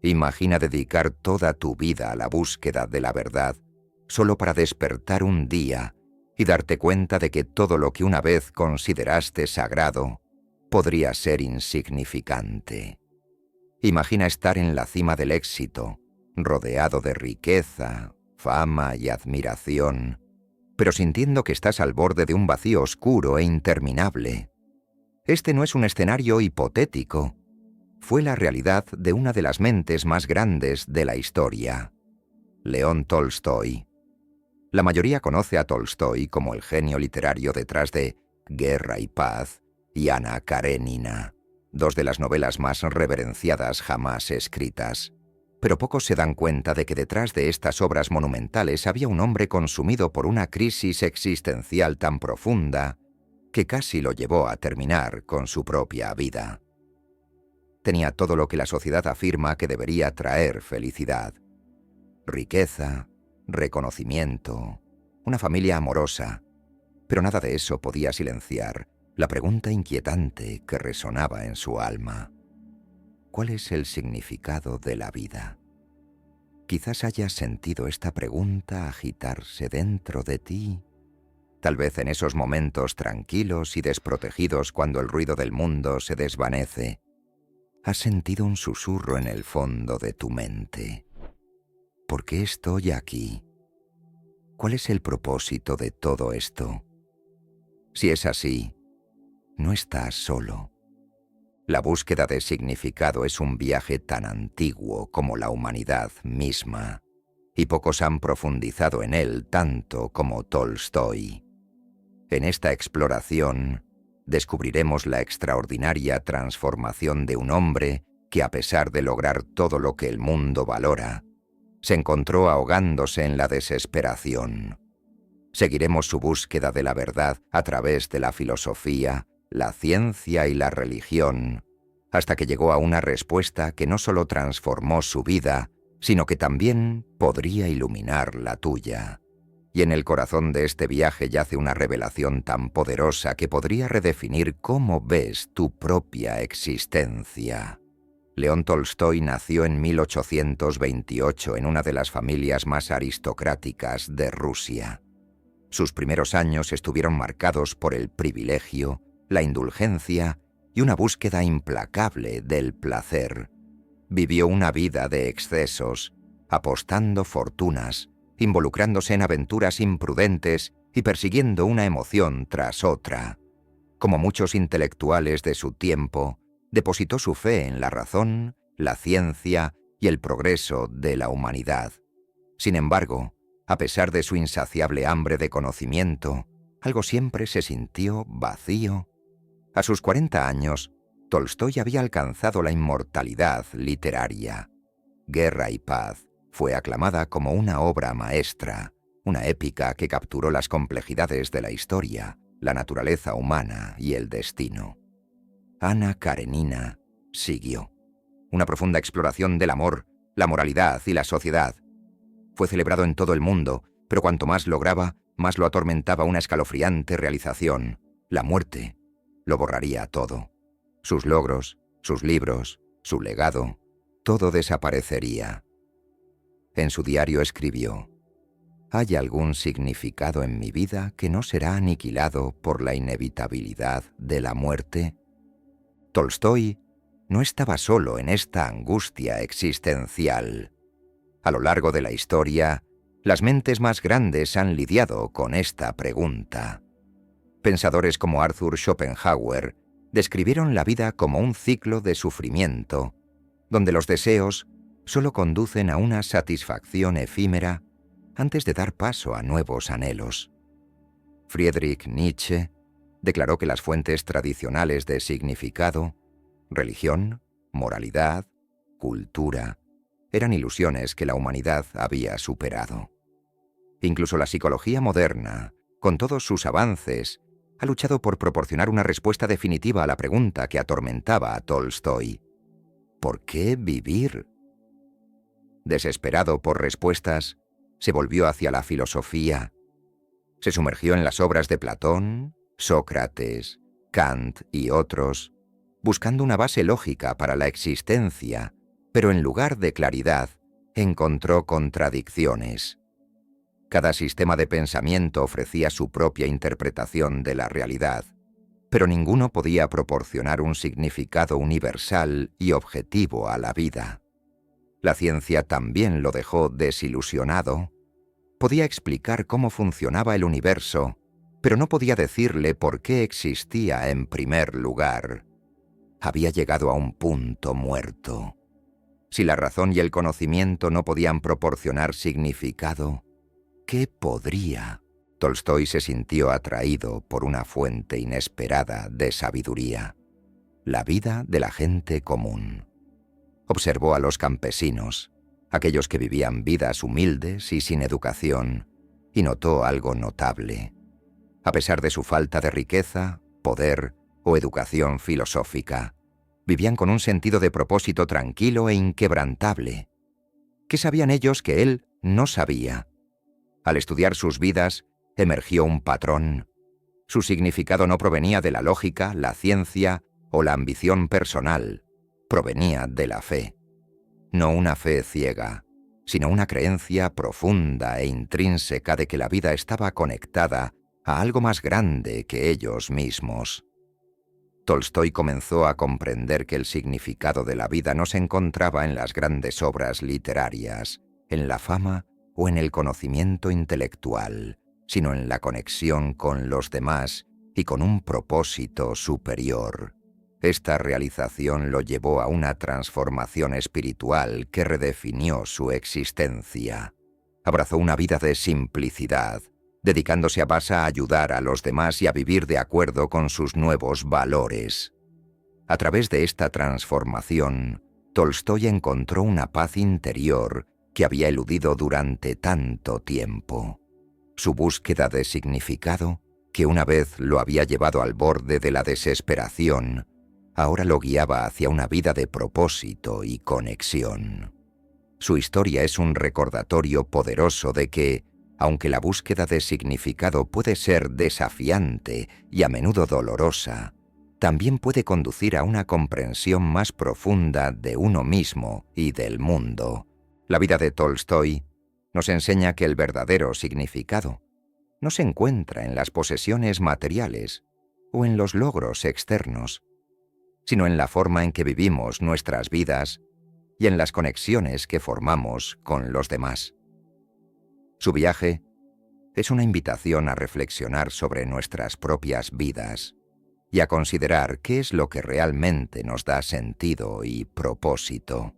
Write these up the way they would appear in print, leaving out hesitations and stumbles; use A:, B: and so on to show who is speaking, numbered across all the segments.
A: Imagina dedicar toda tu vida a la búsqueda de la verdad, solo para despertar un día y darte cuenta de que todo lo que una vez consideraste sagrado podría ser insignificante. Imagina estar en la cima del éxito, rodeado de riqueza, fama y admiración, pero sintiendo que estás al borde de un vacío oscuro e interminable. Este no es un escenario hipotético. Fue la realidad de una de las mentes más grandes de la historia, León Tolstói. La mayoría conoce a Tolstói como el genio literario detrás de Guerra y Paz y Ana Karenina, dos de las novelas más reverenciadas jamás escritas. Pero pocos se dan cuenta de que detrás de estas obras monumentales había un hombre consumido por una crisis existencial tan profunda que casi lo llevó a terminar con su propia vida. Tenía todo lo que la sociedad afirma que debería traer felicidad: riqueza, reconocimiento, una familia amorosa, pero nada de eso podía silenciar la pregunta inquietante que resonaba en su alma. ¿Cuál es el significado de la vida? Quizás hayas sentido esta pregunta agitarse dentro de ti, tal vez en esos momentos tranquilos y desprotegidos cuando el ruido del mundo se desvanece. Has sentido un susurro en el fondo de tu mente. ¿Por qué estoy aquí? ¿Cuál es el propósito de todo esto? Si es así, no estás solo. La búsqueda de significado es un viaje tan antiguo como la humanidad misma, y pocos han profundizado en él tanto como Tolstói. En esta exploración, descubriremos la extraordinaria transformación de un hombre que, a pesar de lograr todo lo que el mundo valora, se encontró ahogándose en la desesperación. Seguiremos su búsqueda de la verdad a través de la filosofía, la ciencia y la religión, hasta que llegó a una respuesta que no solo transformó su vida, sino que también podría iluminar la tuya. Y en el corazón de este viaje yace una revelación tan poderosa que podría redefinir cómo ves tu propia existencia. León Tolstói nació en 1828 en una de las familias más aristocráticas de Rusia. Sus primeros años estuvieron marcados por el privilegio, la indulgencia y una búsqueda implacable del placer. Vivió una vida de excesos, apostando fortunas, involucrándose en aventuras imprudentes y persiguiendo una emoción tras otra. Como muchos intelectuales de su tiempo, depositó su fe en la razón, la ciencia y el progreso de la humanidad. Sin embargo, a pesar de su insaciable hambre de conocimiento, algo siempre se sintió vacío. A sus 40 años, Tolstói había alcanzado la inmortalidad literaria. Guerra y Paz fue aclamada como una obra maestra, una épica que capturó las complejidades de la historia, la naturaleza humana y el destino. Ana Karenina siguió. Una profunda exploración del amor, la moralidad y la sociedad. Fue celebrado en todo el mundo, pero cuanto más lograba, más lo atormentaba una escalofriante realización: la muerte. Lo borraría todo. Sus logros, sus libros, su legado, todo desaparecería. En su diario escribió: «Hay algún significado en mi vida que no será aniquilado por la inevitabilidad de la muerte». Tolstói no estaba solo en esta angustia existencial. A lo largo de la historia, las mentes más grandes han lidiado con esta pregunta. Pensadores como Arthur Schopenhauer describieron la vida como un ciclo de sufrimiento, donde los deseos solo conducen a una satisfacción efímera antes de dar paso a nuevos anhelos. Friedrich Nietzsche declaró que las fuentes tradicionales de significado, religión, moralidad, cultura, eran ilusiones que la humanidad había superado. Incluso la psicología moderna, con todos sus avances, ha luchado por proporcionar una respuesta definitiva a la pregunta que atormentaba a Tolstói: ¿por qué vivir? Desesperado por respuestas, se volvió hacia la filosofía. Se sumergió en las obras de Platón, Sócrates, Kant y otros, buscando una base lógica para la existencia pero en lugar de claridad, encontró contradicciones. Cada sistema de pensamiento ofrecía su propia interpretación de la realidad, pero ninguno podía proporcionar un significado universal y objetivo a la vida. La ciencia también lo dejó desilusionado. Podía explicar cómo funcionaba el universo, pero no podía decirle por qué existía en primer lugar. Había llegado a un punto muerto. Si la razón y el conocimiento no podían proporcionar significado, ¿qué podría? Tolstói se sintió atraído por una fuente inesperada de sabiduría: la vida de la gente común. Observó a los campesinos, aquellos que vivían vidas humildes y sin educación, y notó algo notable. A pesar de su falta de riqueza, poder o educación filosófica, vivían con un sentido de propósito tranquilo e inquebrantable. ¿Qué sabían ellos que él no sabía? Al estudiar sus vidas, emergió un patrón. Su significado no provenía de la lógica, la ciencia o la ambición personal, provenía de la fe. No una fe ciega, sino una creencia profunda e intrínseca de que la vida estaba conectada a algo más grande que ellos mismos. Tolstói comenzó a comprender que el significado de la vida no se encontraba en las grandes obras literarias, en la fama o en el conocimiento intelectual, sino en la conexión con los demás y con un propósito superior. Esta realización lo llevó a una transformación espiritual que redefinió su existencia. Abrazó una vida de simplicidad, dedicándose a ayudar a los demás y a vivir de acuerdo con sus nuevos valores. A través de esta transformación, Tolstói encontró una paz interior que había eludido durante tanto tiempo. Su búsqueda de significado, que una vez lo había llevado al borde de la desesperación, ahora lo guiaba hacia una vida de propósito y conexión. Su historia es un recordatorio poderoso de que, aunque la búsqueda de significado puede ser desafiante y a menudo dolorosa, también puede conducir a una comprensión más profunda de uno mismo y del mundo. La vida de Tolstói nos enseña que el verdadero significado no se encuentra en las posesiones materiales o en los logros externos, sino en la forma en que vivimos nuestras vidas y en las conexiones que formamos con los demás. Su viaje es una invitación a reflexionar sobre nuestras propias vidas y a considerar qué es lo que realmente nos da sentido y propósito.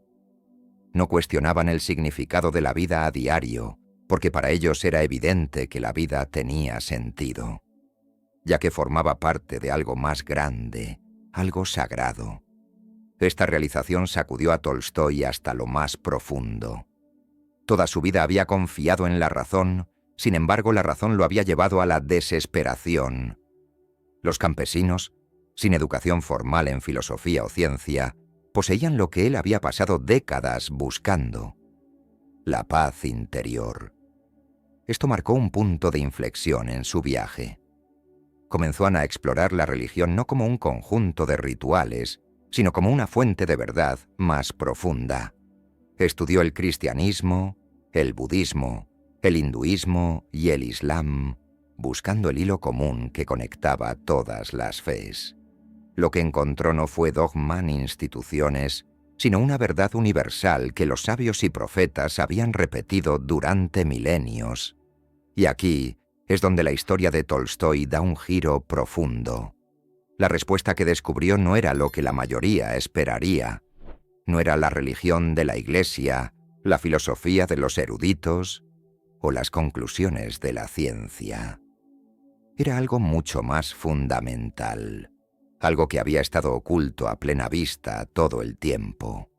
A: No cuestionaban el significado de la vida a diario, porque para ellos era evidente que la vida tenía sentido, ya que formaba parte de algo más grande, algo sagrado. Esta realización sacudió a Tolstói hasta lo más profundo. Toda su vida había confiado en la razón, sin embargo la razón lo había llevado a la desesperación. Los campesinos, sin educación formal en filosofía o ciencia, poseían lo que él había pasado décadas buscando: la paz interior. Esto marcó un punto de inflexión en su viaje. Comenzó a explorar la religión no como un conjunto de rituales, sino como una fuente de verdad más profunda. Estudió el cristianismo, el budismo, el hinduismo y el islam, buscando el hilo común que conectaba todas las fes. Lo que encontró no fue dogma ni instituciones, sino una verdad universal que los sabios y profetas habían repetido durante milenios. Y aquí es donde la historia de Tolstói da un giro profundo. La respuesta que descubrió no era lo que la mayoría esperaría. No era la religión de la Iglesia, la filosofía de los eruditos o las conclusiones de la ciencia. Era algo mucho más fundamental, algo que había estado oculto a plena vista todo el tiempo.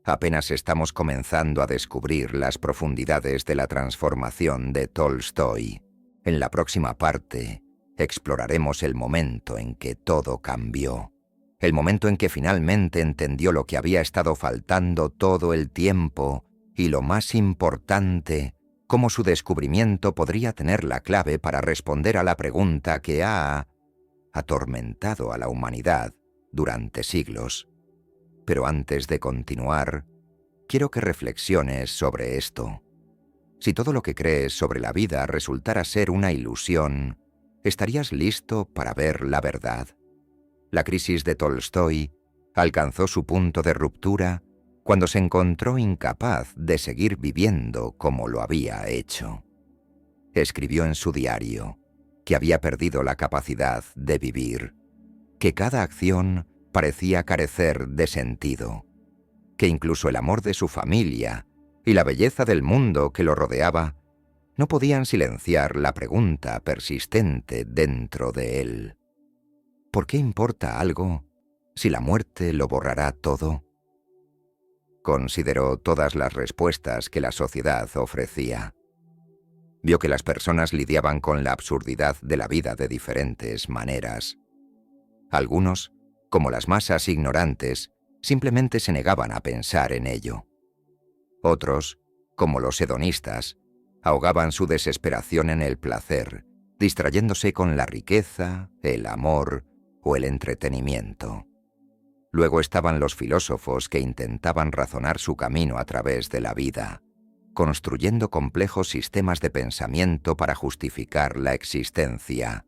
A: Apenas estamos comenzando a descubrir las profundidades de la transformación de Tolstói. En la próxima parte, exploraremos el momento en que todo cambió. El momento en que finalmente entendió lo que había estado faltando todo el tiempo y, lo más importante, cómo su descubrimiento podría tener la clave para responder a la pregunta que ha atormentado a la humanidad durante siglos. Pero antes de continuar, quiero que reflexiones sobre esto. Si todo lo que crees sobre la vida resultara ser una ilusión, ¿estarías listo para ver la verdad? La crisis de Tolstói alcanzó su punto de ruptura cuando se encontró incapaz de seguir viviendo como lo había hecho. Escribió en su diario que había perdido la capacidad de vivir, que cada acción parecía carecer de sentido, que incluso el amor de su familia y la belleza del mundo que lo rodeaba no podían silenciar la pregunta persistente dentro de él. ¿Por qué importa algo si la muerte lo borrará todo? Consideró todas las respuestas que la sociedad ofrecía. Vio que las personas lidiaban con la absurdidad de la vida de diferentes maneras. Algunos, como las masas ignorantes, simplemente se negaban a pensar en ello. Otros, como los hedonistas, ahogaban su desesperación en el placer, distrayéndose con la riqueza, el amor o el entretenimiento. Luego estaban los filósofos que intentaban razonar su camino a través de la vida, construyendo complejos sistemas de pensamiento para justificar la existencia.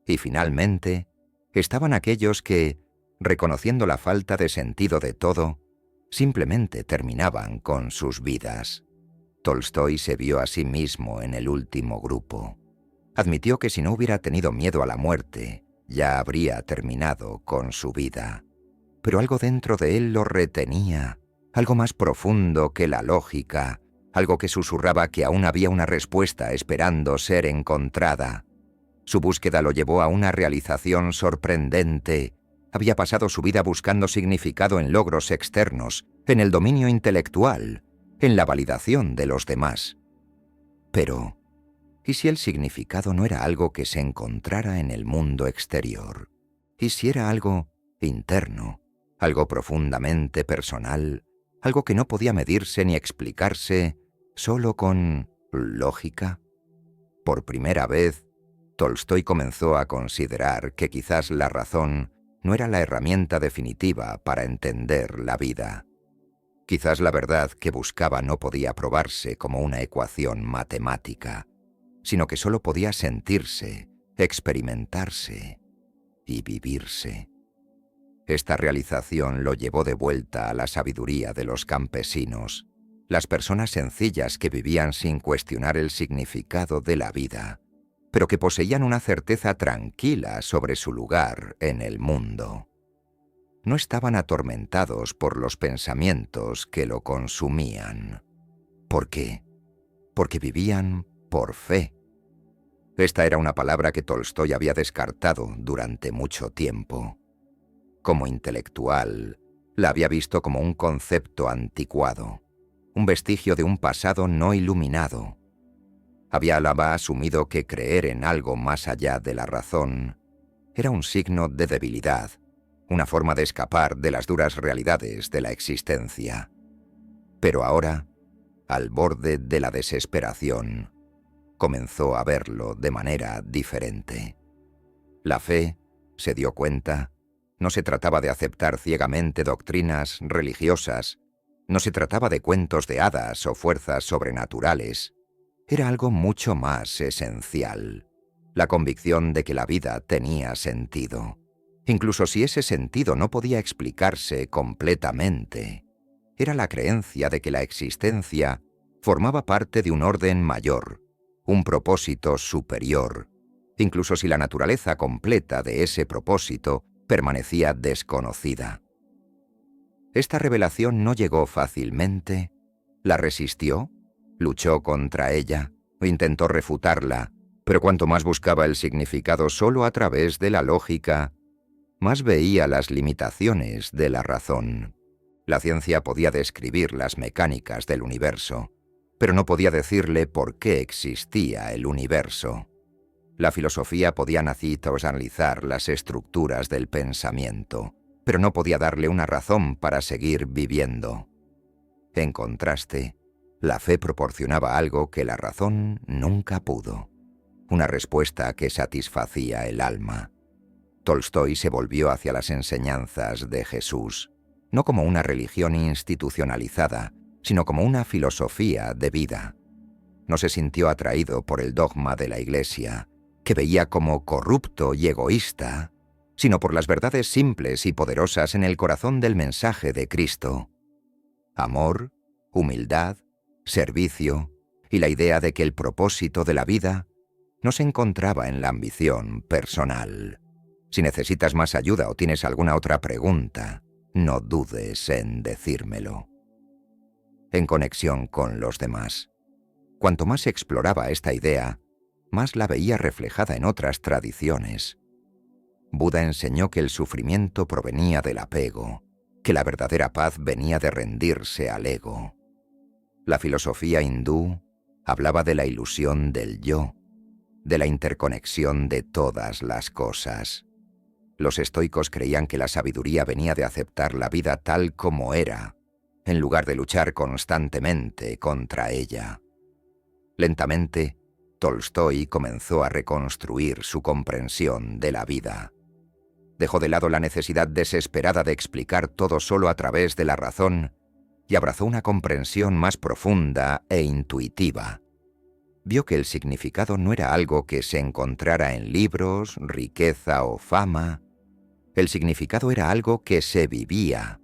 A: Y finalmente, estaban aquellos que, reconociendo la falta de sentido de todo, simplemente terminaban con sus vidas. Tolstói se vio a sí mismo en el último grupo. Admitió que si no hubiera tenido miedo a la muerte, ya habría terminado con su vida. Pero algo dentro de él lo retenía, algo más profundo que la lógica, algo que susurraba que aún había una respuesta esperando ser encontrada. Su búsqueda lo llevó a una realización sorprendente. Había pasado su vida buscando significado en logros externos, en el dominio intelectual, en la validación de los demás. Pero, ¿y si el significado no era algo que se encontrara en el mundo exterior? ¿Y si era algo interno, algo profundamente personal, algo que no podía medirse ni explicarse solo con lógica? Por primera vez, Tolstói comenzó a considerar que quizás la razón no era la herramienta definitiva para entender la vida. Quizás la verdad que buscaba no podía probarse como una ecuación matemática, sino que solo podía sentirse, experimentarse y vivirse. Esta realización lo llevó de vuelta a la sabiduría de los campesinos, las personas sencillas que vivían sin cuestionar el significado de la vida, pero que poseían una certeza tranquila sobre su lugar en el mundo. No estaban atormentados por los pensamientos que lo consumían. ¿Por qué? Porque vivían por fe. Esta era una palabra que Tolstói había descartado durante mucho tiempo. Como intelectual, la había visto como un concepto anticuado, un vestigio de un pasado no iluminado. Había asumido que creer en algo más allá de la razón era un signo de debilidad, una forma de escapar de las duras realidades de la existencia. Pero ahora, al borde de la desesperación, comenzó a verlo de manera diferente. La fe, se dio cuenta, no se trataba de aceptar ciegamente doctrinas religiosas, no se trataba de cuentos de hadas o fuerzas sobrenaturales. Era algo mucho más esencial, la convicción de que la vida tenía sentido, incluso si ese sentido no podía explicarse completamente. Era la creencia de que la existencia formaba parte de un orden mayor, un propósito superior, incluso si la naturaleza completa de ese propósito permanecía desconocida. Esta revelación no llegó fácilmente. La resistió, luchó contra ella, intentó refutarla, pero cuanto más buscaba el significado solo a través de la lógica, más veía las limitaciones de la razón. La ciencia podía describir las mecánicas del universo, pero no podía decirle por qué existía el universo. La filosofía podía analizar las estructuras del pensamiento, pero no podía darle una razón para seguir viviendo. En contraste, la fe proporcionaba algo que la razón nunca pudo, una respuesta que satisfacía el alma. Tolstói se volvió hacia las enseñanzas de Jesús, no como una religión institucionalizada, sino como una filosofía de vida. No se sintió atraído por el dogma de la Iglesia, que veía como corrupto y egoísta, sino por las verdades simples y poderosas en el corazón del mensaje de Cristo. Amor, humildad, servicio y la idea de que el propósito de la vida no se encontraba en la ambición personal. Si necesitas más ayuda o tienes alguna otra pregunta, no dudes en decírmelo. En conexión con los demás. Cuanto más exploraba esta idea, más la veía reflejada en otras tradiciones. Buda enseñó que el sufrimiento provenía del apego, que la verdadera paz venía de rendirse al ego. La filosofía hindú hablaba de la ilusión del yo, de la interconexión de todas las cosas. Los estoicos creían que la sabiduría venía de aceptar la vida tal como era, en lugar de luchar constantemente contra ella. Lentamente, Tolstói comenzó a reconstruir su comprensión de la vida. Dejó de lado la necesidad desesperada de explicar todo solo a través de la razón y abrazó una comprensión más profunda e intuitiva. Vio que el significado no era algo que se encontrara en libros, riqueza o fama. El significado era algo que se vivía.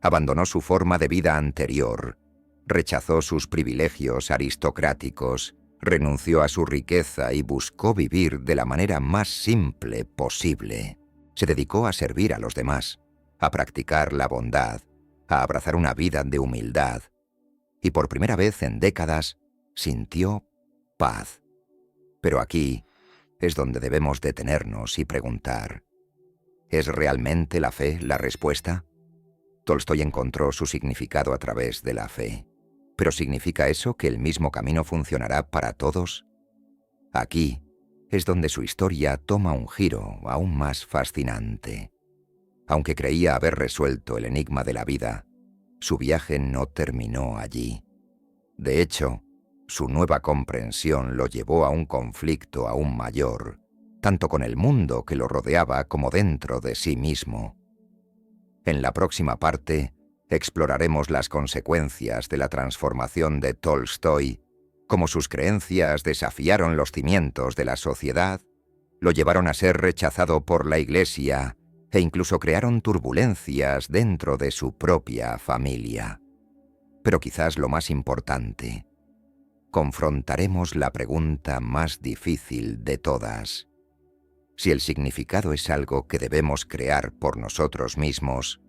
A: Abandonó su forma de vida anterior, rechazó sus privilegios aristocráticos, renunció a su riqueza y buscó vivir de la manera más simple posible. Se dedicó a servir a los demás, a practicar la bondad, a abrazar una vida de humildad, y por primera vez en décadas sintió paz. Pero aquí es donde debemos detenernos y preguntar, ¿es realmente la fe la respuesta? Tolstói encontró su significado a través de la fe. ¿Pero significa eso que el mismo camino funcionará para todos? Aquí es donde su historia toma un giro aún más fascinante. Aunque creía haber resuelto el enigma de la vida, su viaje no terminó allí. De hecho, su nueva comprensión lo llevó a un conflicto aún mayor, tanto con el mundo que lo rodeaba como dentro de sí mismo. En la próxima parte, exploraremos las consecuencias de la transformación de Tolstói, cómo sus creencias desafiaron los cimientos de la sociedad, lo llevaron a ser rechazado por la Iglesia e incluso crearon turbulencias dentro de su propia familia. Pero quizás lo más importante, confrontaremos la pregunta más difícil de todas. Si el significado es algo que debemos crear por nosotros mismos,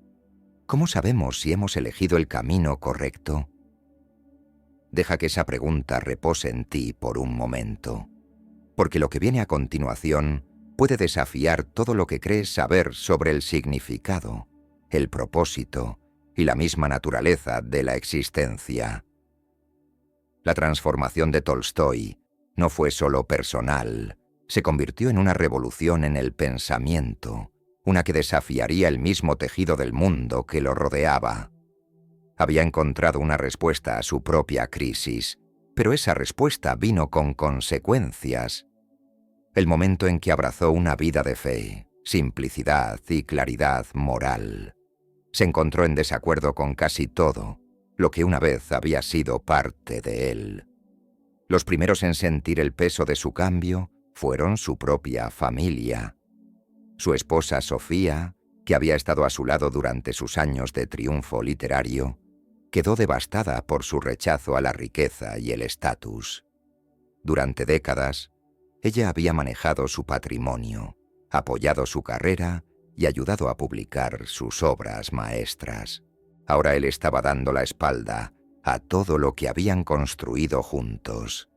A: ¿cómo sabemos si hemos elegido el camino correcto? Deja que esa pregunta repose en ti por un momento, porque lo que viene a continuación puede desafiar todo lo que crees saber sobre el significado, el propósito y la misma naturaleza de la existencia. La transformación de Tolstói no fue solo personal, se convirtió en una revolución en el pensamiento, una que desafiaría el mismo tejido del mundo que lo rodeaba. Había encontrado una respuesta a su propia crisis, pero esa respuesta vino con consecuencias. El momento en que abrazó una vida de fe, simplicidad y claridad moral. Se encontró en desacuerdo con casi todo, lo que una vez había sido parte de él. Los primeros en sentir el peso de su cambio fueron su propia familia. Su esposa Sofía, que había estado a su lado durante sus años de triunfo literario, quedó devastada por su rechazo a la riqueza y el estatus. Durante décadas, ella había manejado su patrimonio, apoyado su carrera y ayudado a publicar sus obras maestras. Ahora él estaba dando la espalda a todo lo que habían construido juntos.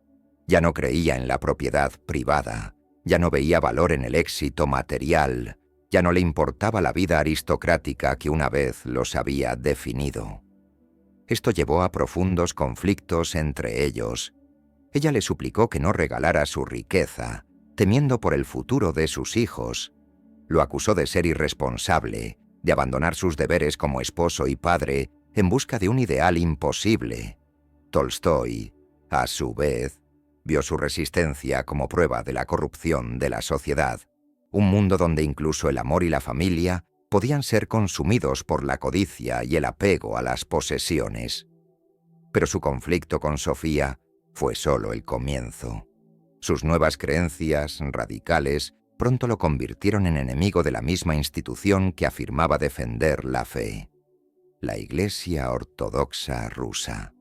A: Ya no creía en la propiedad privada, ya no veía valor en el éxito material, ya no le importaba la vida aristocrática que una vez los había definido. Esto llevó a profundos conflictos entre ellos. Ella le suplicó que no regalara su riqueza, temiendo por el futuro de sus hijos. Lo acusó de ser irresponsable, de abandonar sus deberes como esposo y padre en busca de un ideal imposible. Tolstói, a su vez, vio su resistencia como prueba de la corrupción de la sociedad, un mundo donde incluso el amor y la familia podían ser consumidos por la codicia y el apego a las posesiones. Pero su conflicto con Sofía fue solo el comienzo. Sus nuevas creencias radicales pronto lo convirtieron en enemigo de la misma institución que afirmaba defender la fe, la Iglesia Ortodoxa rusa.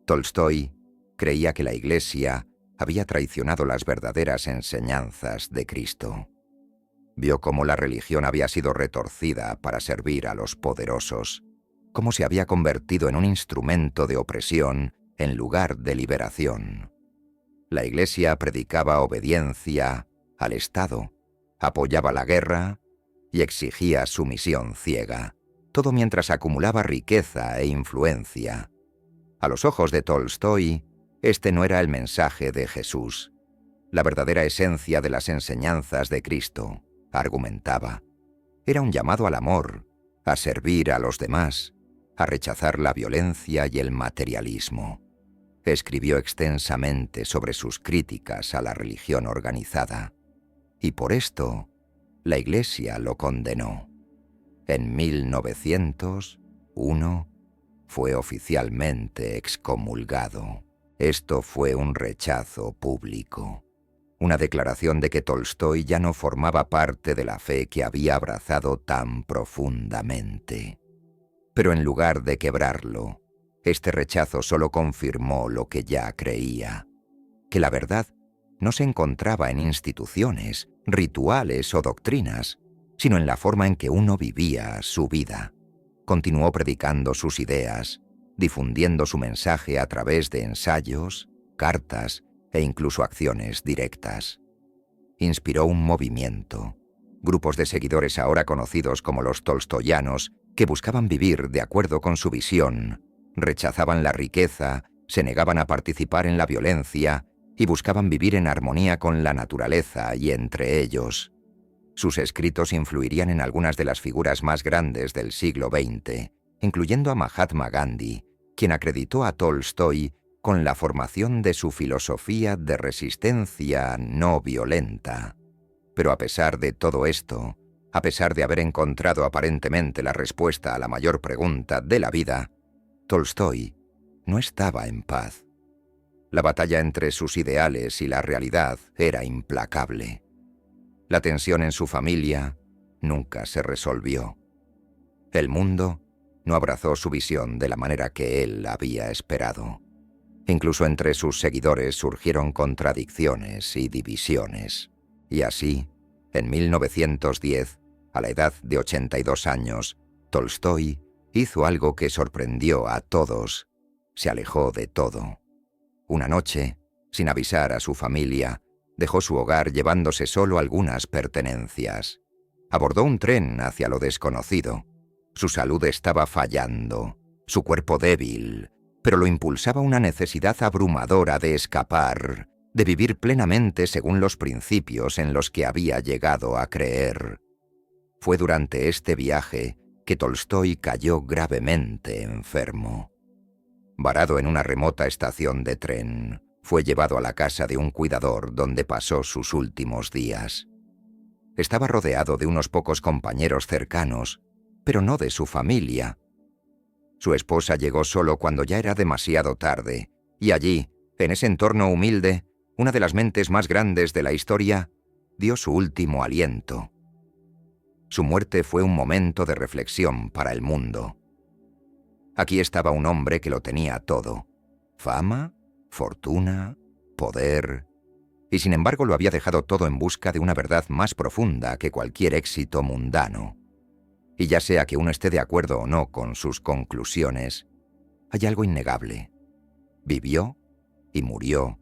A: Tolstói creía que la Iglesia había traicionado las verdaderas enseñanzas de Cristo. Vio cómo la religión había sido retorcida para servir a los poderosos, cómo se había convertido en un instrumento de opresión en lugar de liberación. La Iglesia predicaba obediencia al Estado, apoyaba la guerra y exigía sumisión ciega, todo mientras acumulaba riqueza e influencia. A los ojos de Tolstói, este no era el mensaje de Jesús, la verdadera esencia de las enseñanzas de Cristo, argumentaba. Era un llamado al amor, a servir a los demás, a rechazar la violencia y el materialismo. Escribió extensamente sobre sus críticas a la religión organizada, y por esto la Iglesia lo condenó. En 1901 fue oficialmente excomulgado. Esto fue un rechazo público, una declaración de que Tolstói ya no formaba parte de la fe que había abrazado tan profundamente. Pero en lugar de quebrarlo, este rechazo solo confirmó lo que ya creía, que la verdad no se encontraba en instituciones, rituales o doctrinas, sino en la forma en que uno vivía su vida. Continuó predicando sus ideas, difundiendo su mensaje a través de ensayos, cartas e incluso acciones directas. Inspiró un movimiento, grupos de seguidores ahora conocidos como los tolstoyanos, que buscaban vivir de acuerdo con su visión, rechazaban la riqueza, se negaban a participar en la violencia y buscaban vivir en armonía con la naturaleza y entre ellos. Sus escritos influirían en algunas de las figuras más grandes del siglo XX, incluyendo a Mahatma Gandhi, quien acreditó a Tolstói con la formación de su filosofía de resistencia no violenta. Pero a pesar de todo esto, a pesar de haber encontrado aparentemente la respuesta a la mayor pregunta de la vida, Tolstói no estaba en paz. La batalla entre sus ideales y la realidad era implacable. La tensión en su familia nunca se resolvió. El mundo no abrazó su visión de la manera que él había esperado. Incluso entre sus seguidores surgieron contradicciones y divisiones. Y así, en 1910, a la edad de 82 años, Tolstói hizo algo que sorprendió a todos. Se alejó de todo. Una noche, sin avisar a su familia, dejó su hogar llevándose solo algunas pertenencias. Abordó un tren hacia lo desconocido. Su salud estaba fallando, su cuerpo débil, pero lo impulsaba una necesidad abrumadora de escapar, de vivir plenamente según los principios en los que había llegado a creer. Fue durante este viaje que Tolstói cayó gravemente enfermo. Varado en una remota estación de tren, fue llevado a la casa de un cuidador donde pasó sus últimos días. Estaba rodeado de unos pocos compañeros cercanos, pero no de su familia. Su esposa llegó solo cuando ya era demasiado tarde, y allí, en ese entorno humilde, una de las mentes más grandes de la historia dio su último aliento. Su muerte fue un momento de reflexión para el mundo. Aquí estaba un hombre que lo tenía todo: fama, fortuna, poder, y sin embargo lo había dejado todo en busca de una verdad más profunda que cualquier éxito mundano. Y ya sea que uno esté de acuerdo o no con sus conclusiones, hay algo innegable. Vivió y murió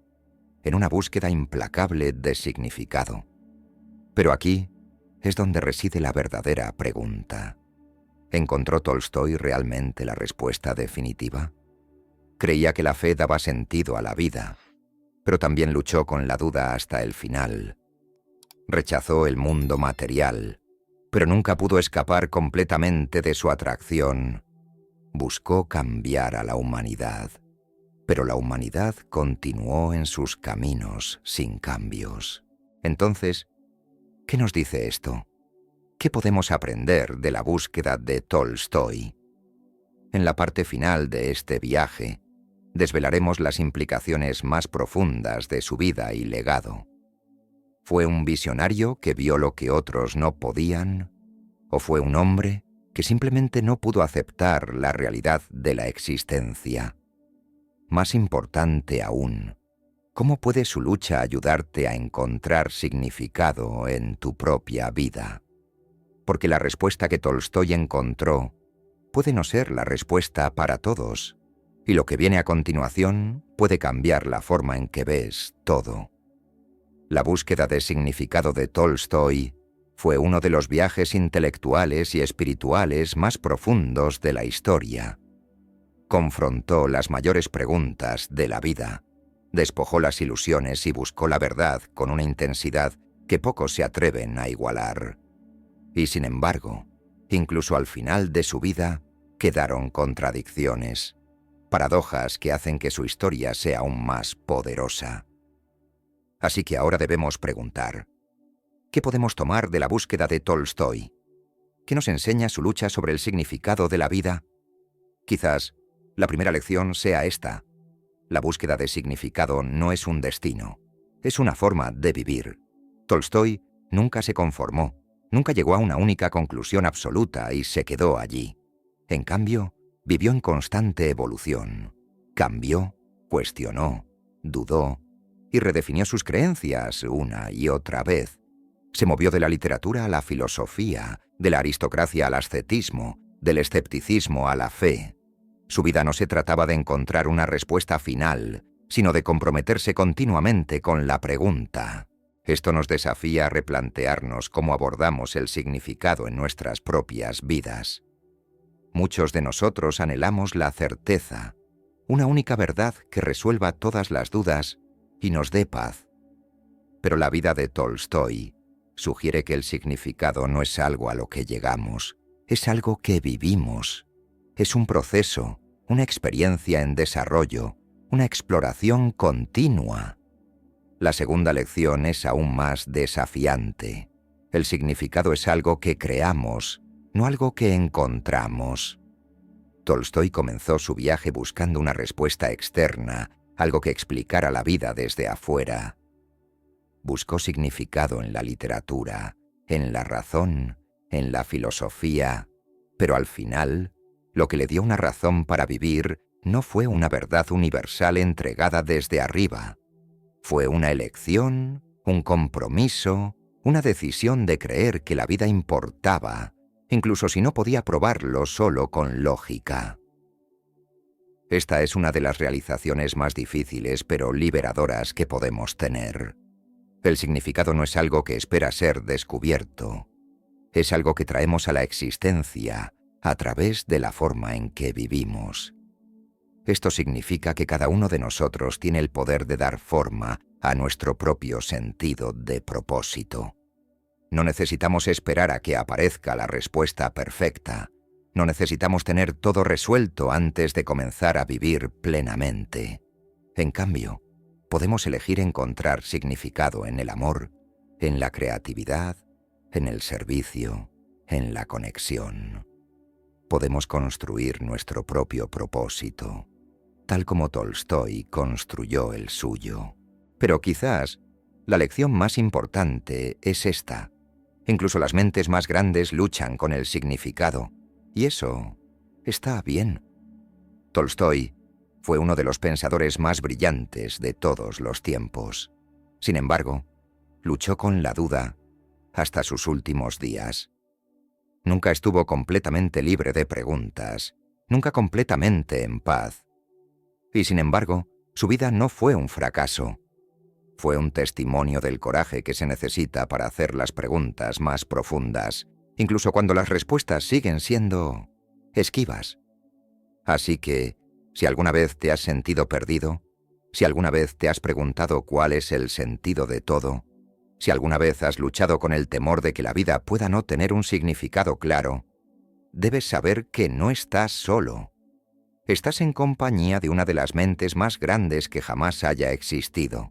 A: en una búsqueda implacable de significado. Pero aquí es donde reside la verdadera pregunta. ¿Encontró Tolstói realmente la respuesta definitiva? Creía que la fe daba sentido a la vida, pero también luchó con la duda hasta el final. Rechazó el mundo material, pero nunca pudo escapar completamente de su atracción. Buscó cambiar a la humanidad, pero la humanidad continuó en sus caminos sin cambios. Entonces, ¿qué nos dice esto? ¿Qué podemos aprender de la búsqueda de Tolstói? En la parte final de este viaje, desvelaremos las implicaciones más profundas de su vida y legado. ¿Fue un visionario que vio lo que otros no podían? ¿O fue un hombre que simplemente no pudo aceptar la realidad de la existencia? Más importante aún, ¿cómo puede su lucha ayudarte a encontrar significado en tu propia vida? Porque la respuesta que Tolstói encontró puede no ser la respuesta para todos, y lo que viene a continuación puede cambiar la forma en que ves todo. La búsqueda de significado de Tolstói fue uno de los viajes intelectuales y espirituales más profundos de la historia. Confrontó las mayores preguntas de la vida, despojó las ilusiones y buscó la verdad con una intensidad que pocos se atreven a igualar. Y sin embargo, incluso al final de su vida, quedaron contradicciones, paradojas que hacen que su historia sea aún más poderosa. Así que ahora debemos preguntar, ¿qué podemos tomar de la búsqueda de Tolstói? ¿Qué nos enseña su lucha sobre el significado de la vida? Quizás la primera lección sea esta: la búsqueda de significado no es un destino, es una forma de vivir. Tolstói nunca se conformó, nunca llegó a una única conclusión absoluta y se quedó allí. En cambio, vivió en constante evolución. Cambió, cuestionó, dudó y redefinió sus creencias una y otra vez. Se movió de la literatura a la filosofía, de la aristocracia al ascetismo, del escepticismo a la fe. Su vida no se trataba de encontrar una respuesta final, sino de comprometerse continuamente con la pregunta. Esto nos desafía a replantearnos cómo abordamos el significado en nuestras propias vidas. Muchos de nosotros anhelamos la certeza, una única verdad que resuelva todas las dudas y nos dé paz. Pero la vida de Tolstói sugiere que el significado no es algo a lo que llegamos, es algo que vivimos. Es un proceso, una experiencia en desarrollo, una exploración continua. La segunda lección es aún más desafiante. El significado es algo que creamos, no algo que encontramos. Tolstói comenzó su viaje buscando una respuesta externa, algo que explicara la vida desde afuera. Buscó significado en la literatura, en la razón, en la filosofía, pero al final, lo que le dio una razón para vivir no fue una verdad universal entregada desde arriba. Fue una elección, un compromiso, una decisión de creer que la vida importaba, incluso si no podía probarlo solo con lógica. Esta es una de las realizaciones más difíciles pero liberadoras que podemos tener. El significado no es algo que espera ser descubierto. Es algo que traemos a la existencia a través de la forma en que vivimos. Esto significa que cada uno de nosotros tiene el poder de dar forma a nuestro propio sentido de propósito. No necesitamos esperar a que aparezca la respuesta perfecta. No necesitamos tener todo resuelto antes de comenzar a vivir plenamente. En cambio, podemos elegir encontrar significado en el amor, en la creatividad, en el servicio, en la conexión. Podemos construir nuestro propio propósito, tal como Tolstói construyó el suyo. Pero quizás la lección más importante es esta. Incluso las mentes más grandes luchan con el significado, y eso está bien. Tolstói fue uno de los pensadores más brillantes de todos los tiempos. Sin embargo, luchó con la duda hasta sus últimos días. Nunca estuvo completamente libre de preguntas, nunca completamente en paz. Y sin embargo, su vida no fue un fracaso. Fue un testimonio del coraje que se necesita para hacer las preguntas más profundas, incluso cuando las respuestas siguen siendo esquivas. Así que, si alguna vez te has sentido perdido, si alguna vez te has preguntado cuál es el sentido de todo, si alguna vez has luchado con el temor de que la vida pueda no tener un significado claro, debes saber que no estás solo. Estás en compañía de una de las mentes más grandes que jamás haya existido.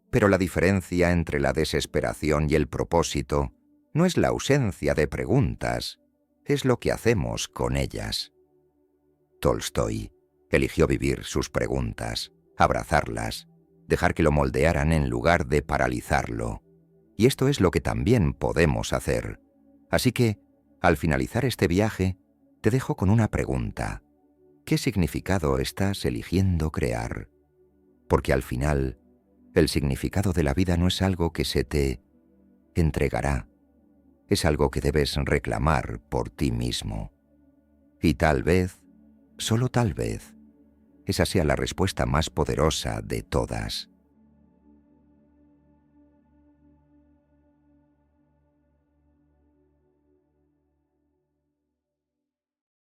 A: Pero la diferencia entre la desesperación y el propósito no es la ausencia de preguntas, es lo que hacemos con ellas. Tolstói Eligió vivir sus preguntas, abrazarlas, dejar que lo moldearan en lugar de paralizarlo. Y esto es lo que también podemos hacer. Así que, al finalizar este viaje, te dejo con una pregunta. ¿Qué significado estás eligiendo crear? Porque al final, el significado de la vida no es algo que se te entregará. Es algo que debes reclamar por ti mismo. Y tal vez, solo tal vez, esa sea la respuesta más poderosa de todas.